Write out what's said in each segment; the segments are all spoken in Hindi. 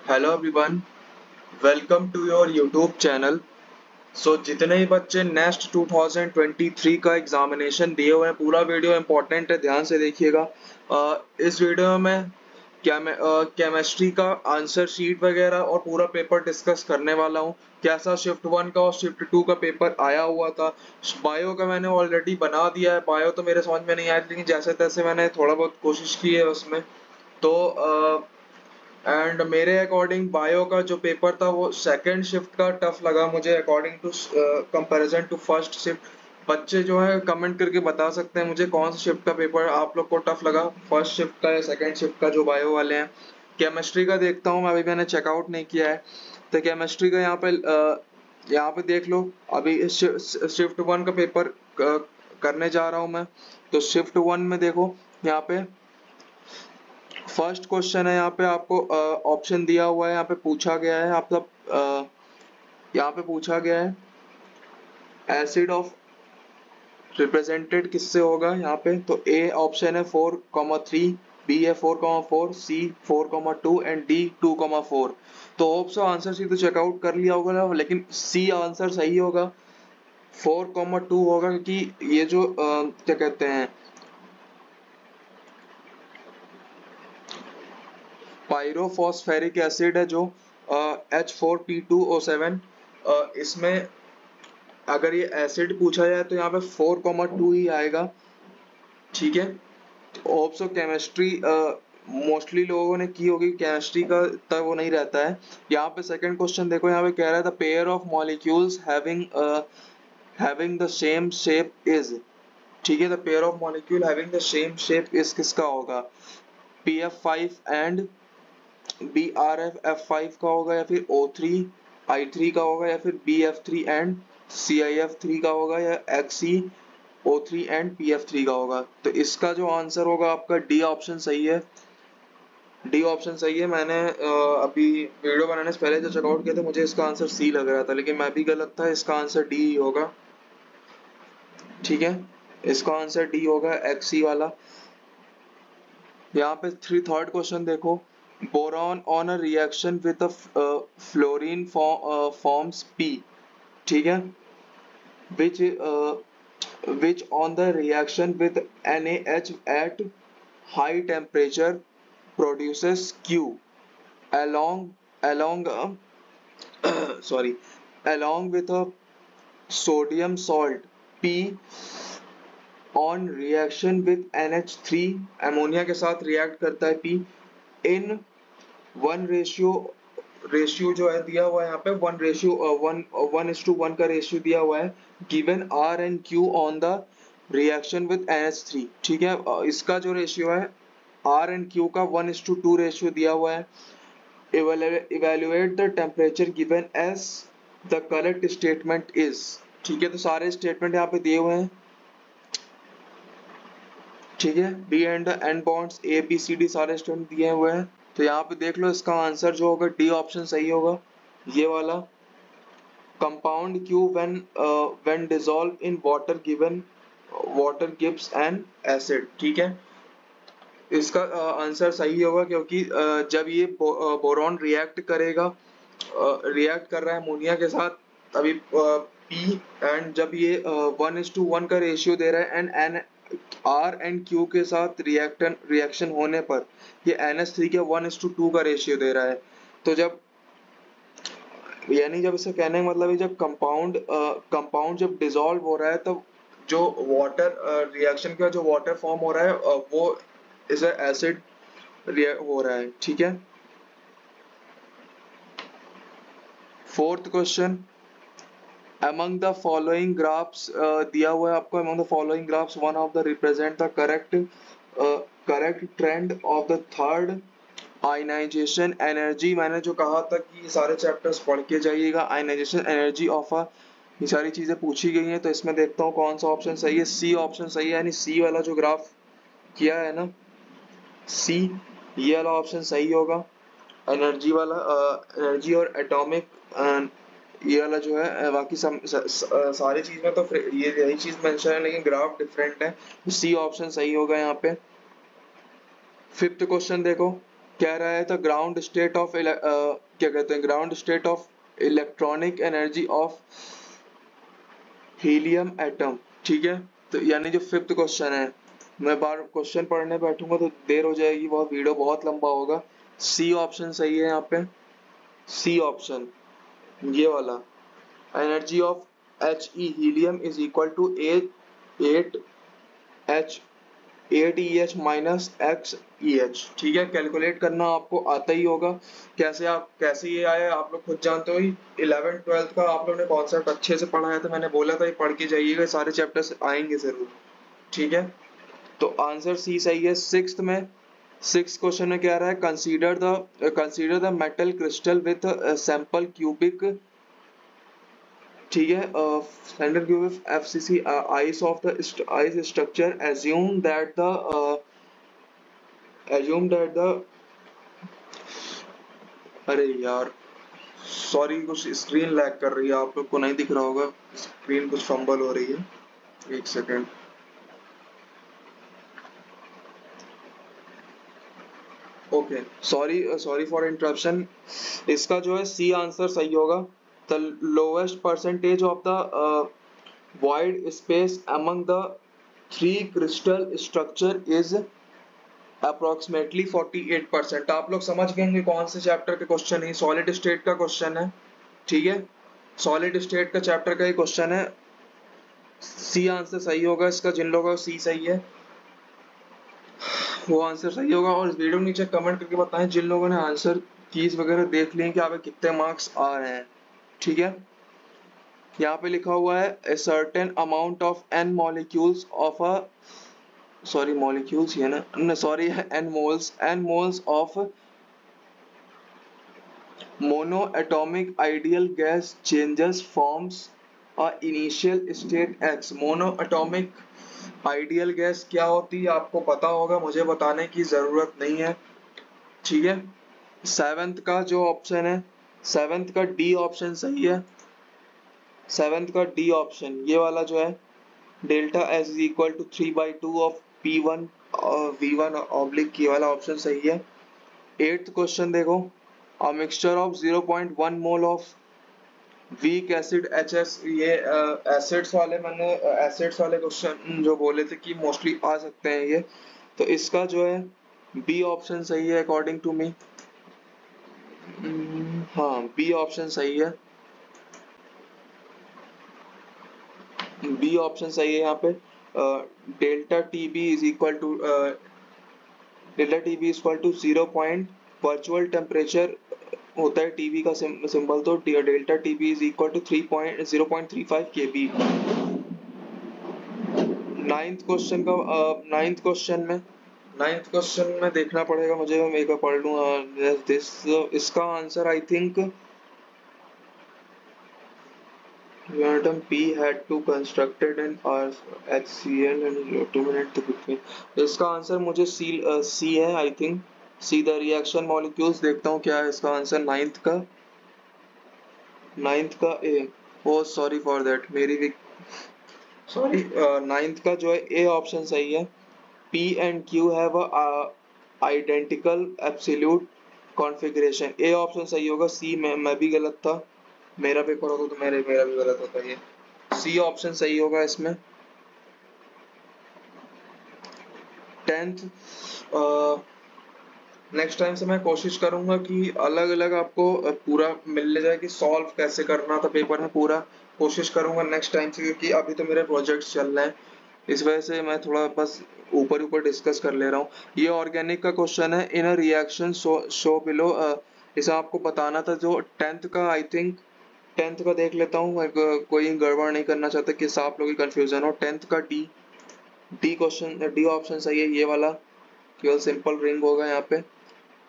Hello everyone, welcome to your YouTube channel. जितने ही बच्चे नेक्स्ट 2023 का एग्जामिनेशन दिए हुए हैं, पूरा वीडियो इंपॉर्टेंट है, ध्यान से देखिएगा। इस वीडियो में केमिस्ट्री का आंसर शीट वगैरह और पूरा पेपर डिस्कस करने वाला हूँ। कैसा शिफ्ट 1 का और शिफ्ट 2 का पेपर आया हुआ था। बायो का मैंने ऑलरेडी बना दिया है। बायो तो मेरे समझ में नहीं आया, लेकिन जैसे तैसे मैंने थोड़ा बहुत कोशिश की है उसमें। तो एंड मेरे अकॉर्डिंग बायो का जो पेपर था वो सेकंड शिफ्ट का टफ लगा मुझे, according to comparison to first shift. बच्चे जो है कमेंट करके बता सकते हैं मुझे कौन सा शिफ्ट का पेपर आप लोग को टफ लगा, फर्स्ट शिफ्ट का या सेकंड शिफ्ट का, जो बायो वाले हैं। केमिस्ट्री का देखता हूँ मैं, अभी मैंने चेकआउट नहीं किया है। तो केमिस्ट्री का यहाँ पे देख लो। अभी शिफ्ट 1 का पेपर करने जा रहा हूँ मैं। तो शिफ्ट 1 में देखो, यहाँ पे फर्स्ट क्वेश्चन है। यहाँ पे आपको ऑप्शन दिया हुआ है, यहाँ पे पूछा गया है आप सब, यहाँ पे पूछा गया है एसिड ऑफ रिप्रेजेंटेड किससे होगा यहाँ पे। तो ए ऑप्शन है 4,3, बी है 4,4, सी 4,2 एंड डी 2,4। तो होप सो आंसर सी तो चेकआउट कर लिया होगा, लेकिन सी आंसर सही होगा, 4,2 होगा, क्योंकि ये जो क्या कहते हैं, पायरोफॉस्फेरिक एसिड है जो H4P2O7, इसमें अगर ये एसिड पूछा जाए तो यहाँ पे 4,2 ही आएगा। ठीक है। होप सो केमिस्ट्री मोस्टली लोगों ने की होगी, केमिस्ट्री का इतना वो नहीं रहता है। यहाँ पे सेकंड क्वेश्चन देखो, यहाँ पे कह रहा है the pair of molecules having the same shape is. ठीक है, the pair of molecule having the same shape is किसका होगा, PF5 एंड BRF5 का होगा, या फिर O3I3 का होगा, या फिर BF3 एंड CIF3 का होगा, या XeO3 एंड PF3 का होगा। तो इसका जो आंसर होगा आपका डी ऑप्शन सही है। डी ऑप्शन सही है। मैंने अभी वीडियो बनाने से पहले जो चेकआउट किया था, मुझे इसका आंसर सी लग रहा था, लेकिन मैं भी गलत था। इसका आंसर डी ही होगा। ठीक है, इसका आंसर डी होगा, XE वाला। यहाँ पे थर्ड क्वेश्चन देखो, boron on a reaction with fluorine forms P। ठीक है, which which on the reaction with NaH at high temperature produces Q along sorry, along with a sodium salt P on reaction with NH3, ammonia के साथ रिएक्ट करता है P इन 1 रेशियो जो है दिया हुआ है यहाँ पे, 1:1 का रेशियो दिया हुआ है। Given R and Q on the reaction with NH3। ठीक है, इसका जो रेशियो है R एंड Q का 1:2 रेशियो दिया हुआ है। Evaluate the temperature given as the correct statement is. ठीक है, तो सारे स्टेटमेंट यहाँ पे दिए हुए हैं। ठीक है, B and the end bonds ABCD सारे स्टेटमेंट दिए हुए हैं। तो यहाँ पे देख लो, इसका आंसर जो होगा डी ऑप्शन सही होगा, ये वाला। Compound Q when dissolve in water gives an acid. ठीक है, इसका आंसर सही होगा, क्योंकि जब ये बोरॉन रिएक्ट कर रहा है अमोनिया के साथ, अभी पी, एंड जब ये 1:1 का रेशियो दे रहा है, एंड आर एंड क्यू के साथ रिएक्शन होने पर ये NH3 के 1:2 का रेशियो दे रहा है। तो जब यानी जब इसे कहने का मतलब है, जब कंपाउंड जब डिसॉल्व हो रहा है, तब जो वाटर रिएक्शन का जो वाटर फॉर्म हो रहा है, वो इज एसिड हो रहा है। ठीक है, fourth question, among the following graphs दिया हुआ है आपको, among the following graphs one of the represent the correct trend of the third ionization energy. मैंने जो कहा था कि ये सारे चैप्टर्स पढ़ के जाइएगा, आयनाइजेशन एनर्जी ऑफ अ, ये सारी चीजें पूछी गई हैं। तो इसमें देखता हूँ कौन सा ऑप्शन सही है। सी ऑप्शन सही है, यानी सी वाला जो ग्राफ किया है ना, सी, ये वाला ऑप्शन सही होगा। एनर्जी वाला, एनर्जी और एटॉमिक, ये वाला जो है, बाकी सारी चीज में तो ये यही चीज मेंशन है, लेकिन ग्राफ डिफरेंट है। सी ऑप्शन सही होगा यहाँ पे। फिफ्थ क्वेश्चन देखो, कह रहा है द ग्राउंड स्टेट ऑफ क्या कहते हैं, ground state of electronic energy of helium atom. ठीक है, तो यानी जो फिफ्थ क्वेश्चन है, मैं बार क्वेश्चन पढ़ने बैठूंगा तो देर हो जाएगी, बहुत वीडियो बहुत लंबा होगा। सी ऑप्शन सही है यहाँ पे, सी ऑप्शन ये वाला। Energy of H E helium is equal to eight H 8 EH minus XEH। ठीक है, कैलकुलेट करना आपको आता ही होगा। कैसे ये आया आप लोग खुद जानते हो ही। 11th 12th का आप लोगों ने कॉन्सेप्ट अच्छे से पढ़ा है, तो मैंने बोला था ये पढ़ के जाइएगा, सारे चैप्टर्स आएंगे जरूर। ठीक है, तो आंसर सी सही है। सिक्स क्वेश्चन में क्या रहा है, consider the metal crystal with sample cubic. ठीक है, standard cubic FCC ice of the ice structure assume that the अरे यार सॉरी, कुछ स्क्रीन लैग कर रही है, आप लोग को नहीं दिख रहा होगा, स्क्रीन कुछ फंबल हो रही है। एक second. Okay, sorry for interruption. इसका जो है सी आंसर सही होगा। The lowest percentage of the void space among the three crystal structure is approximately 48%। आप लोग समझ गए कौन से चैप्टर के क्वेश्चन है, सॉलिड स्टेट का क्वेश्चन है। ठीक है, सॉलिड स्टेट का चैप्टर का ही क्वेश्चन है। सी आंसर सही होगा इसका, जिन लोगों का सी सही है वो आंसर सही होगा। और इस वीडियो नीचे कमेंट करके बताएं जिन लोगों ने आंसर कीज वगैरह देख लिए कि आप कितने मार्क्स आ रहे हैं। ठीक है, यहाँ पे लिखा हुआ है a certain amount of n molecules of a sorry molecules है ना, no, sorry n moles of monoatomic ideal gas changes forms a initial state X। monoatomic ideal gas क्या होती है आपको पता होगा, मुझे बताने की जरूरत नहीं है। ठीक है, सेवेंथ का जो ऑप्शन है, सेवेंथ का डी ऑप्शन सही है। सेवेंथ का डी ऑप्शन ये वाला जो है, delta S is equal to 3/2 of P1 V1 oblique, ये वाला ऑप्शन सही है। एट्थ क्वेश्चन देखो, a mixture of 0.1 mole of weak acid HS। ये एसिड्स वाले, मैंने एसिड्स वाले क्वेश्चन जो बोले थे कि मोस्टली आ सकते हैं ये, तो इसका जो है बी ऑप्शन सही है अकॉर्डिंग टू मी। हाँ, बी ऑप्शन सही है, बी ऑप्शन सही है। यहाँ पे delta T B is equal to zero point virtual temperature होता है टीबी का सिंबल, तो delta TB is equal to 0.35 KB. Ninth question में देखना पड़ेगा मुझे, मैं एक बार पढ़ लूँ दिस। इसका answer I think atom P had to constructed an HCl and illuminate the between। इसका आंसर मुझे सी है I think, see the reaction molecules. देखता हूँ क्या है इसका आंसर नाइन्थ का ए। ओ सॉरी फॉर दैट, मेरी भी सॉरी। नाइन्थ का जो है ए ऑप्शन सही है। P and Q have identical absolute configuration, A option सही होगा। सी में मैं भी गलत था, मेरा पेपर होता तो मेरा भी गलत होता। ये सी ऑप्शन सही होगा इसमें। 10th नेक्स्ट टाइम से मैं कोशिश करूंगा कि अलग अलग आपको पूरा मिल जाए कि सॉल्व कैसे करना था पेपर में, पूरा कोशिश करूंगा नेक्स्ट टाइम से, क्योंकि अभी तो मेरे प्रोजेक्ट्स चल रहे हैं, इस वजह से मैं थोड़ा बस ऊपर डिस्कस कर ले रहा हूँ। ये ऑर्गेनिक का क्वेश्चन है, इन अ रिएक्शन शो बिलो। इसे आपको बताना था जो 10th का, आई थिंक 10th का देख लेता हूँ, कोई गड़बड़ नहीं करना चाहता कि आप लोगों की कंफ्यूजन हो। 10th का डी क्वेश्चन, डी ऑप्शन सही है, ये वाला केवल सिंपल रिंग होगा यहाँ पे।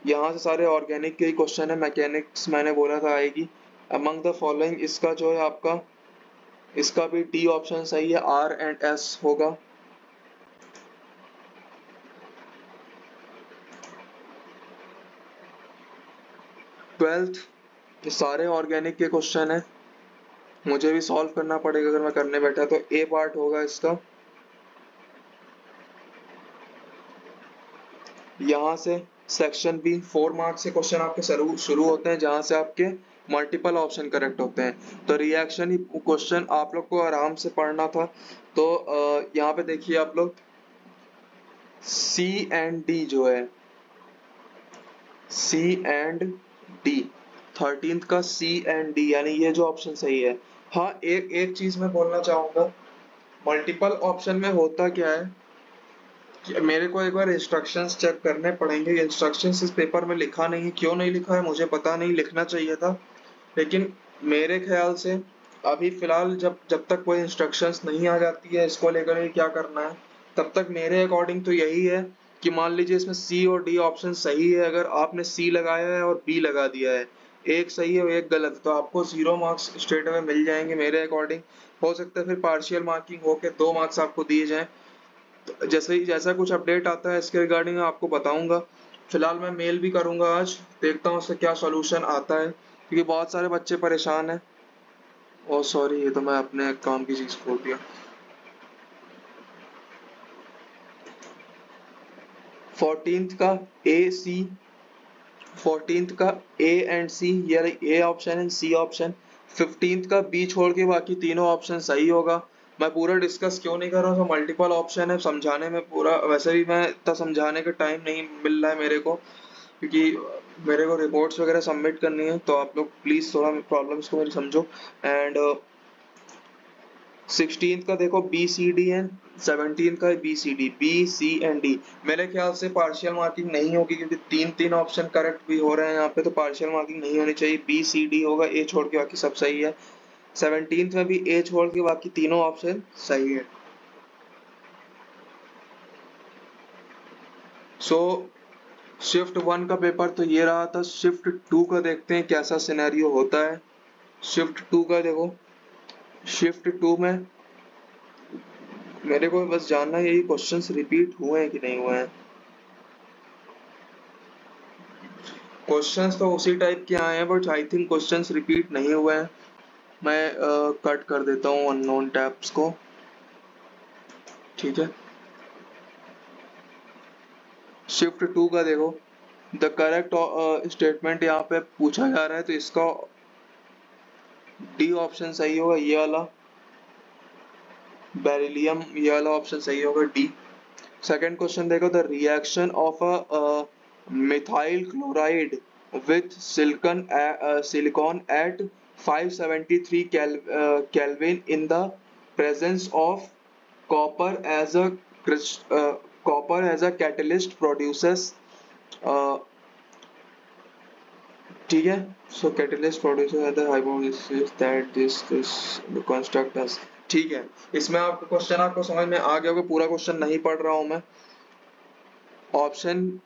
यहाँ से सारे ऑर्गेनिक के ही क्वेश्चन है, मैकेनिक्स मैंने बोला था आएगी। अमंग द फॉलोइंग, इसका जो है आपका, इसका भी डी ऑप्शन सही है, R एंड S होगा। ट्वेल्थ, ये सारे ऑर्गेनिक के क्वेश्चन है, मुझे भी सॉल्व करना पड़ेगा अगर मैं करने बैठा, तो ए पार्ट होगा इसका। यहाँ से सेक्शन बी 4 मार्क्स के क्वेश्चन आपके शुरू होते हैं जहां से आपके मल्टीपल ऑप्शन करेक्ट होते हैं। तो रिएक्शन ही क्वेश्चन आप लोग को आराम से पढ़ना था। तो यहाँ पे देखिए आप लोग सी एंड डी जो है, सी एंड डी, 13th का सी एंड डी यानी ये जो ऑप्शन सही है। हाँ, एक एक चीज मैं बोलना चाहूंगा, मल्टीपल ऑप्शन में होता क्या है कि मेरे को एक बार इंस्ट्रक्शंस चेक करने पड़ेंगे। इंस्ट्रक्शंस इस पेपर में लिखा नहीं है, क्यों नहीं लिखा है मुझे पता नहीं, लिखना चाहिए था। लेकिन मेरे ख्याल से अभी फिलहाल जब जब तक कोई इंस्ट्रक्शंस नहीं आ जाती है इसको लेकर के क्या करना है, तब तक मेरे अकॉर्डिंग तो यही है कि मान लीजिए इसमें सी और डी ऑप्शन सही है, अगर आपने सी लगाया है और बी लगा दिया है, एक सही है और एक गलत, तो आपको 0 मार्क्स स्ट्रेट अवे मिल जाएंगे मेरे अकॉर्डिंग। हो सकता है फिर पार्शियल मार्किंग होके 2 मार्क्स आपको दिए जाएं। तो जैसा कुछ अपडेट आता है इसके रिगार्डिंग आपको बताऊंगा। फिलहाल मैं मेल भी करूंगा आज, देखता हूँ उससे क्या सॉल्यूशन आता है, क्योंकि बहुत सारे बच्चे परेशान हैं। ओ सॉरी, ये तो मैं अपने काम की चीज खोल दिया। 14th का ए सी, 14th का ए एंड सी, ये A option and C option. 15th का बी छोड़ के बाकी तीनों ऑप्शन सही होगा। मैं पूरा डिस्कस क्यों नहीं कर रहा हूँ, मल्टीपल ऑप्शन है, समझाने में पूरा, वैसे भी मैं इतना समझाने का टाइम नहीं मिल रहा है मेरे को, क्योंकि मेरे को रिपोर्ट्स वगैरह सबमिट करनी है। तो आप लोग प्लीज थोड़ा प्रॉब्लम्स को मेरी समझो। एंड 16th का देखो B C D and 17th का B C D, B C and D. मेरे ख्याल से पार्शियल मार्किंग नहीं होगी, क्योंकि तीन तीन ऑप्शन करेक्ट भी हो रहे हैं यहाँ पे, तो पार्शियल मार्किंग नहीं होनी चाहिए। बी सी डी होगा, ए छोड़ के बाकी सब सही है। 17th में भी ए छोड़ के बाकी तीनों ऑप्शन सही है। सो शिफ्ट 1 का पेपर तो ये रहा था। शिफ्ट 2 का देखते हैं कैसा सिनेरियो होता है। शिफ्ट 2 का देखो, शिफ्ट 2 में मेरे को बस जानना है यही क्वेश्चंस रिपीट हुए हैं कि नहीं हुए हैं। क्वेश्चंस तो उसी टाइप के आए हैं, but I think questions repeat नहीं हुए हैं। मैं कट कर देता हूँ अननोन टैब्स को, ठीक है। शिफ्ट 2 का देखो, द करेक्ट स्टेटमेंट यहाँ पे पूछा जा रहा है, तो इसका डी ऑप्शन सही होगा, ये वाला बेरिलियम, ये वाला ऑप्शन सही होगा, डी। सेकंड क्वेश्चन देखो, the reaction of a methyl chloride with silicon at 573 Kelvin in the presence of copper as a copper as a catalyst produces ठीक है। So catalyst producer the hypothesis that this construct us, ठीक है। इसमें आपको क्वेश्चन आपको समझ में आ गया होगा, पूरा क्वेश्चन नहीं पढ़ रहा हूं मैं। ऑप्शन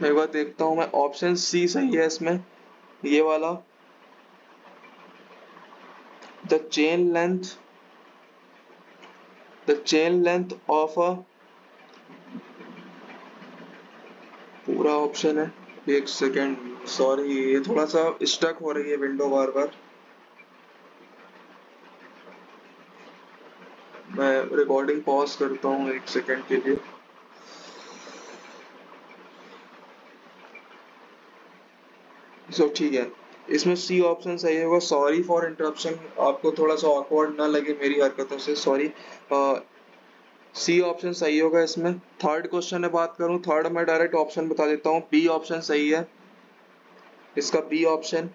एक बार देखता हूं मैं, ऑप्शन सी सही है इसमें, ये वाला। The chain length of a, पूरा ऑप्शन है। एक सेकेंड, सॉरी ये थोड़ा सा स्टक हो रही है विंडो बार बार, मैं रिकॉर्डिंग पॉज करता हूँ एक सेकेंड के लिए। सो ठीक है, इसमें सी ऑप्शन सही होगा। सॉरी फॉर इंटरप्शन, आपको थोड़ा सा ऑकवर्ड ना लगे मेरी हरकतों से, सॉरी। सी ऑप्शन सही होगा इसमें। थर्ड क्वेश्चन में बात करूं, थर्ड में डायरेक्ट ऑप्शन बता देता हूं, बी ऑप्शन सही है इसका, बी ऑप्शन।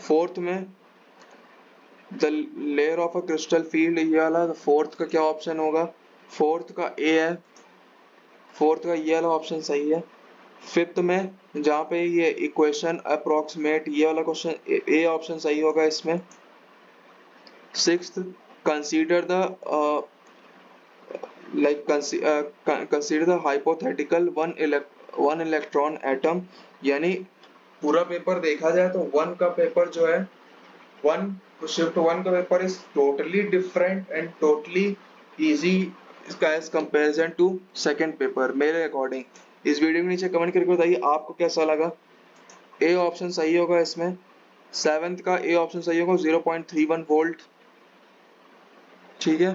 फोर्थ में the layer of a crystal field, ये वाला, फोर्थ का क्या ऑप्शन होगा, फोर्थ का ए है, फोर्थ का ये वाला ऑप्शन सही है। फिफ्थ में जहाँ पे ये इक्वेशन अप्रोक्सीमेट, ये वाला क्वेश्चन, ए ऑप्शन सही होगा इसमें। Sixth, consider the consider the hypothetical one electron atom, यानी पूरा पेपर देखा जाए तो वन का पेपर जो है, वन शिफ्ट 1 का paper is totally different and totally easy as comparison to second paper मेरे अकॉर्डिंग। इस वीडियो के नीचे कमेंट करके बताइए आपको कैसा लगा। ए ऑप्शन सही होगा इसमें, सेवेंथ का ए ऑप्शन सही होगा, 0.31 वोल्ट, ठीक है।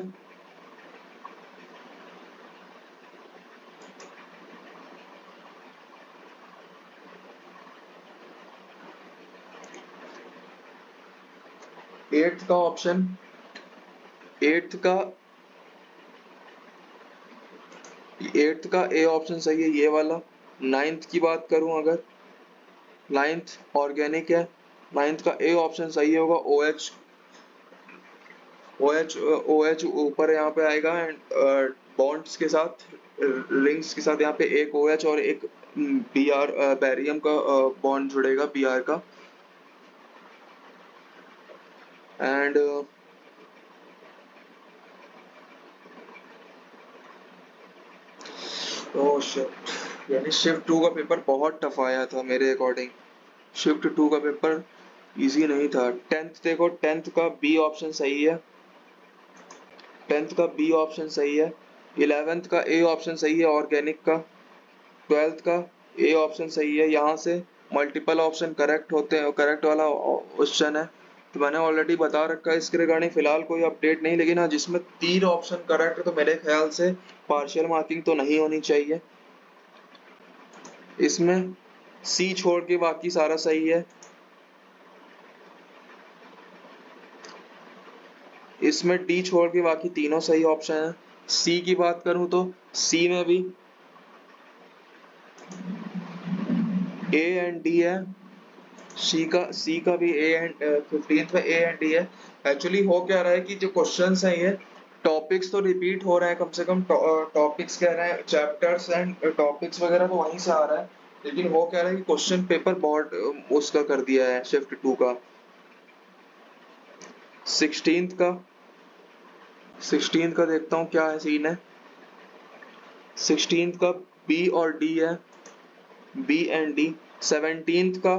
8th का ऑप्शन, 8th का ए ऑप्शन सही है ये वाला। 9th की बात करूं अगर, 9th ऑर्गेनिक है, 9th का ए ऑप्शन सही होगा। ओ एच ऊपर यहाँ पे आएगा एंड बॉन्ड्स के साथ, रिंग्स के साथ यहाँ पे एक ओ एच और एक बी आर बैरियम का बॉन्ड जुड़ेगा बी आर का। एंड ओह शिट, यानी शिफ्ट 2 का पेपर बहुत टफ आया था मेरे अकॉर्डिंग। शिफ्ट 2 का पेपर इजी नहीं था। 10th देखो, 10th का बी ऑप्शन सही है, 10th का बी ऑप्शन सही है। 11th का ए ऑप्शन सही है ऑर्गेनिक का। 12th का ए ऑप्शन सही है। यहाँ से मल्टीपल ऑप्शन करेक्ट होते हैं, करेक्ट वाला क्वेश्चन है, तो मैंने ऑलरेडी बता रखा है इसके रिगार्डिंग फिलहाल कोई अपडेट नहीं। लेकिन हाँ, जिसमें 3 ऑप्शन करेक्ट है तो मेरे ख्याल से पार्शियल मार्किंग तो नहीं होनी चाहिए। इसमें सी छोड़ के बाकी सारा सही है। इसमें डी छोड़ के बाकी तीनों सही ऑप्शन है। सी की बात करूं तो सी में भी ए एंड डी है। सी का भी ए एंड 15th में ए एंड डी है। एक्चुअली हो क्या रहा है कि जो क्वेश्चंस हैं ये टॉपिक्स तो रिपीट हो रहे हैं, कम से कम टॉपिक्स कह रहे हैं, चैप्टर्स एंड टॉपिक्स वगैरह तो वहीं से आ रहा है, लेकिन हो क्या रहा है कि क्वेश्चन पेपर बहुत उसका कर दिया है शिफ्ट 2 का। 16th का 16th का देखता हूँ क्या है सीन है। 16th का बी और डी है, बी एंड डी। 17th का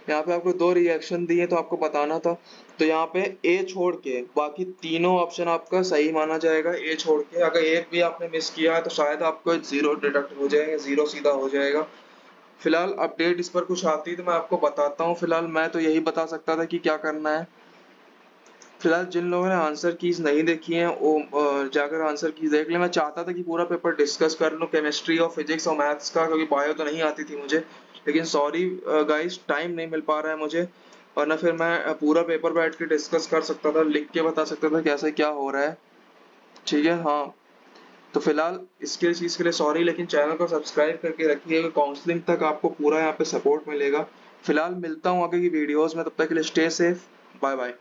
यहाँ पे आपको 2 रिएक्शन दिए तो आपको बताना था, तो यहाँ पे ए छोड़ के बाकी तीनों ऑप्शन आपका सही माना जाएगा। ए छोड़ के अगर एक भी आपने मिस किया है तो शायद आपको 0 डिडक्ट हो जाएगा, 0 सीधा हो जाएगा। फिलहाल अपडेट इस पर कुछ आती तो मैं आपको बताता हूँ। फिलहाल मैं तो यही बता सकता था कि क्या करना है। फिलहाल जिन लोगों ने आंसर कीज नहीं देखी हैं वो जाकर आंसर कीज देख ले। मैं चाहता था कि पूरा पेपर डिस्कस कर लूँ, केमिस्ट्री और फिजिक्स और मैथ्स का, क्योंकि बायो तो नहीं आती थी मुझे। लेकिन सॉरी गाइस, टाइम नहीं मिल पा रहा है मुझे, वरना फिर मैं पूरा पेपर बैठ के डिस्कस कर सकता था, लिख के बता सकता था कैसे क्या हो रहा है। ठीक है, हाँ। तो फिलहाल इसके चीज़ के लिए सॉरी, लेकिन चैनल को सब्सक्राइब करके रखिएगा। काउंसलिंग तक आपको पूरा यहाँ पे सपोर्ट मिलेगा। फिलहाल मिलता हूँ आगे की वीडियोस में, तब तक के लिए स्टे सेफ, बाय बाय।